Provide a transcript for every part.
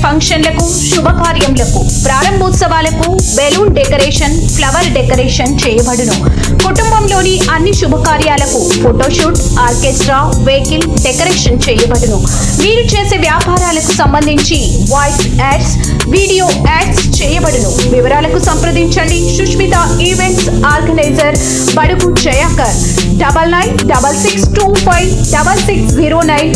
ఫంక్షన్లకు, శుభకార్యములకు, ప్రారంభోత్సవాలకు balloon decoration, flower decoration చేయబడును. కుటుంబంలోని అన్ని శుభకార్యాలకు ఫోటోషూట్, ఆర్కెస్ట్రా, వెహికల్ డెకరేషన్ చేయబడును. మీరు చేసే వ్యాపారాలకు సంబంధించి వాయిస్ యాడ్స్, వీడియో యాడ్స్ చేయబడును. వివరాలకు సంప్రదించండి సుష్మిత ఈవెంట్స్ ఆర్గనైజర్, బడుగు జయాకర్, 9966256609.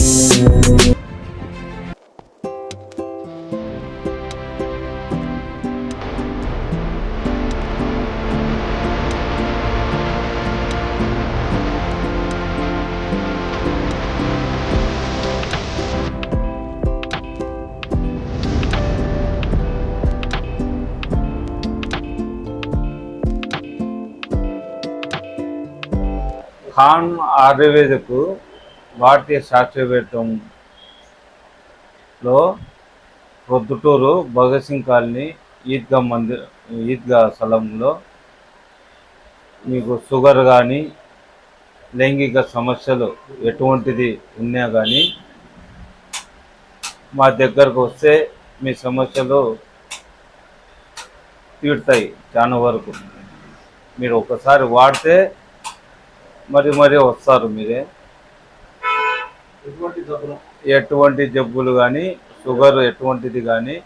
ఖాన్ ఆయుర్వేదకు భారతీయ శాస్త్రవేత్తంలో ప్రొద్దుటూరు భగత్ సింగ్ కాలనీ ఈద్గా స్థలంలో మీకు షుగర్ కానీ లైంగిక సమస్యలు ఎటువంటిది ఉన్నా కానీ మా దగ్గరకు వస్తే మీ సమస్యలు తీరుతాయి. చాలా వరకు మీరు ఒకసారి వాడితే మరి వస్తారు. మీరే ఎటువంటి జబ్బులు కానీ షుగర్ ఎటువంటిది కానీ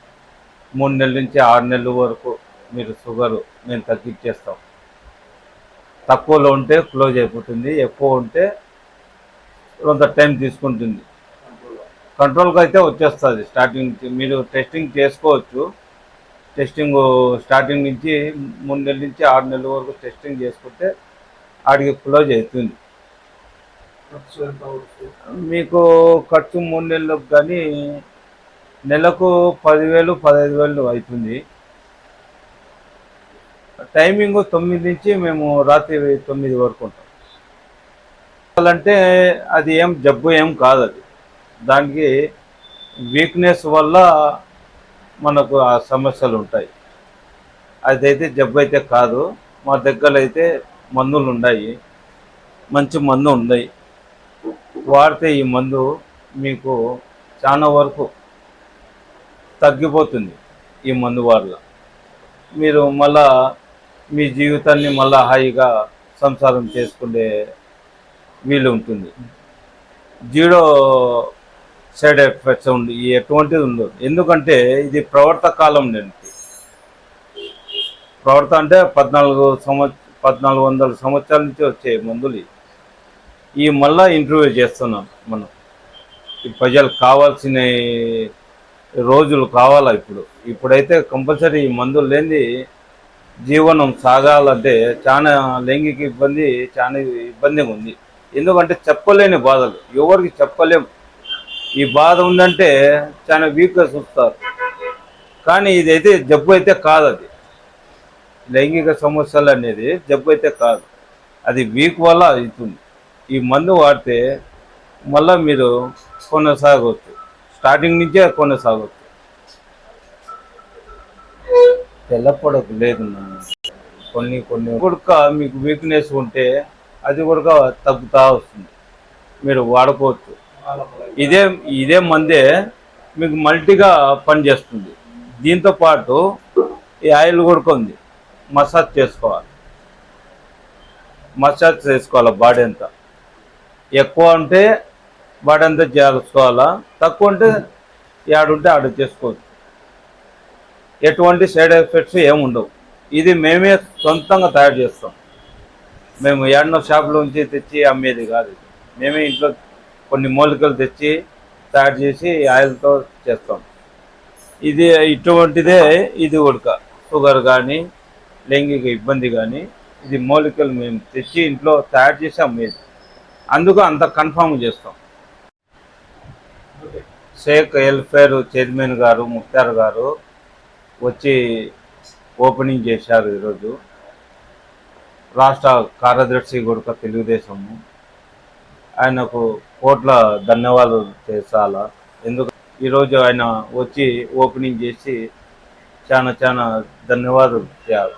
3 నెలల నుంచి 6 నెలల వరకు మీరు షుగర్ మేము తగ్గించేస్తాం. తక్కువలో ఉంటే క్లోజ్ అయిపోతుంది, ఎక్కువ ఉంటే కొంత టైం తీసుకుంటుంది. కంట్రోల్కి అయితే వచ్చేస్తుంది. స్టార్టింగ్ నుంచి మీరు టెస్టింగ్ చేసుకోవచ్చు. టెస్టింగ్ స్టార్టింగ్ నుంచి 3 నెలల నుంచి 6 నెలల వరకు టెస్టింగ్ చేసుకుంటే ఆడికి క్లోజ్ అవుతుంది. మీకు ఖర్చు 3 నెలలకు కానీ నెలకు 10,000 15,000 అవుతుంది. టైమింగ్ 9 నుంచి మేము రాత్రి 9 వరకు ఉంటాం. అంటే అది జబ్బు కాదు. అది దానికి వీక్నెస్ వల్ల మనకు ఆ సమస్యలు ఉంటాయి. అదైతే జబ్బు అయితే కాదు. మా దగ్గర అయితే మందులు ఉన్నాయి, మంచి మందు ఉన్నాయి. వాడితే ఈ మందు మీకు చాలా వరకు తగ్గిపోతుంది. ఈ మందు వల్ల మీరు మళ్ళా మీ జీవితాన్ని మళ్ళా హాయిగా సంసారం చేసుకునే వీలు ఉంటుంది. జీరో సైడ్ ఎఫెక్ట్స్ ఎటువంటిది ఉండదు. ఎందుకంటే ఇది ప్రవర్త కాలం నుండి అంటే 1400 సంవత్సరాల నుంచి వచ్చే మందులు. ఈ మళ్ళా ఇంటర్వ్యూ చేస్తున్నాం మనం. ఈ ప్రజలకు కావాల్సిన రోజులు కావాలా. ఇప్పుడైతే కంపల్సరీ ఈ మందులు లేని జీవనం సాగాలంటే చాలా లైంగిక ఇబ్బందిగా ఉంది. ఎందుకంటే చెప్పలేని బాధలు, ఎవరికి చెప్పలేం. ఈ బాధ ఉందంటే చాలా వీక్గా చూస్తారు. కానీ ఇదైతే జబ్బు అయితే కాదు. అది లైంగిక సమస్యలు అనేది జబ్బు అయితే కాదు. అది వీక్ వల్ల అవుతుంది. ఈ మందు వాడితే మళ్ళీ మీరు కొనసాగవచ్చు. స్టార్టింగ్ నుంచే కొనసాగవచ్చు. తెల్లపొడకు లేదు. కొన్ని కూడా మీకు వీక్నెస్ ఉంటే అది కూడా తగ్గుతూ వస్తుంది. మీరు వాడుకోవచ్చు. ఇదే మందే మీకు మల్టీగా పనిచేస్తుంది. దీంతో పాటు ఈ ఆయిల్ కూడా ఉంది. మసాజ్ చేసుకోవాలి. బాడీ అంతా. ఎక్కువ ఉంటే బాడీ అంతా చేసుకోవాలా, తక్కువ ఉంటే ఏడుంటే ఆడ చేసుకోవచ్చు. ఎటువంటి సైడ్ ఎఫెక్ట్స్ ఏముండవు. ఇది మేమే సొంతంగా తయారు చేస్తాం. మేము ఏడనో షాపులో నుంచి తెచ్చి అమ్మేది కాదు. మేమే ఇంట్లో కొన్ని మూలికలు తెచ్చి తయారు చేసి ఆయిల్తో చేస్తాం. ఇది ఇటువంటిదే. ఇది ఉడక షుగర్ కానీ లైంగిక ఇబ్బంది కానీ ఇది మూలికలు మేము తెచ్చి ఇంట్లో తయారు చేసి అమ్మేది. అందుకు అంత కన్ఫామ్ చేస్తాం. షేక్ వెల్ఫేర్ చైర్మన్ గారు ముఖ్తార్ గారు వచ్చి ఓపెనింగ్ చేశారు ఈరోజు. రాష్ట్ర కార్యదర్శి కూడా తెలుగుదేశము. ఆయనకు కోట్ల ధన్యవాదాలు చేసాలా. ఎందుకు ఈరోజు ఆయన వచ్చి ఓపెనింగ్ చేసి చాలా ధన్యవాదాలు చేయాలి.